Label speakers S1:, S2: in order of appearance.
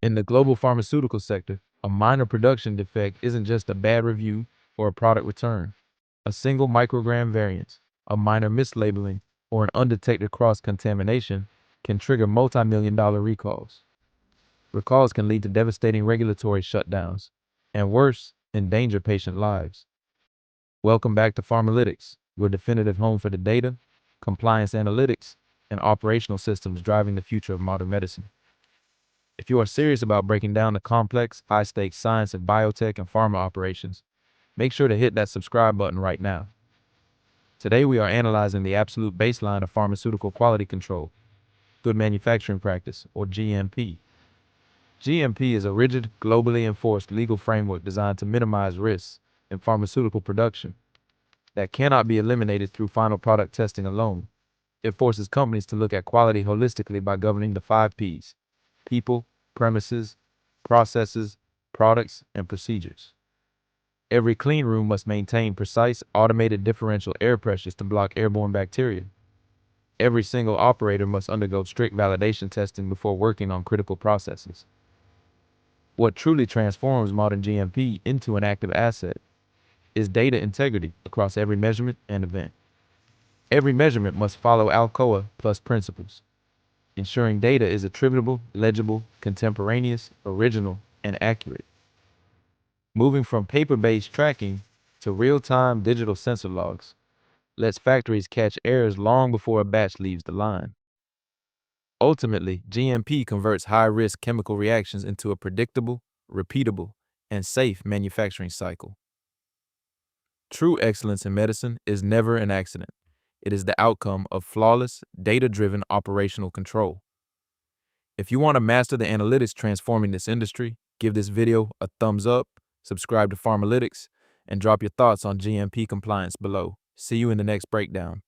S1: In the global pharmaceutical sector, a minor production defect isn't just a bad review or a product return. A single microgram variance, a minor mislabeling, or an undetected cross-contamination can trigger multi-million-dollar recalls. Recalls can lead to devastating regulatory shutdowns, and worse, endanger patient lives. Welcome back to Pharmalytics, your definitive home for the data, compliance analytics, and operational systems driving the future of modern medicine. If you are serious about breaking down the complex, high-stakes science of biotech and pharma operations, make sure to hit that subscribe button right now. Today we are analyzing the absolute baseline of pharmaceutical quality control, good manufacturing practice, or GMP. GMP is a rigid, globally enforced legal framework designed to minimize risks in pharmaceutical production that cannot be eliminated through final product testing alone. It forces companies to look at quality holistically by governing the 5 Ps: people, premises, processes, products, and procedures. Every clean room must maintain precise, automated differential air pressures to block airborne bacteria. Every single operator must undergo strict validation testing before working on critical processes. What truly transforms modern GMP into an active asset is data integrity across every measurement and event. Every measurement must follow ALCOA plus principles, ensuring data is attributable, legible, contemporaneous, original, and accurate. Moving from paper-based tracking to real-time digital sensor logs lets factories catch errors long before a batch leaves the line. Ultimately, GMP converts high-risk chemical reactions into a predictable, repeatable, and safe manufacturing cycle. True excellence in medicine is never an accident. It is the outcome of flawless, data-driven operational control. If you want to master the analytics transforming this industry, give this video a thumbs up, subscribe to Pharmalytics, and drop your thoughts on GMP compliance below. See you in the next breakdown.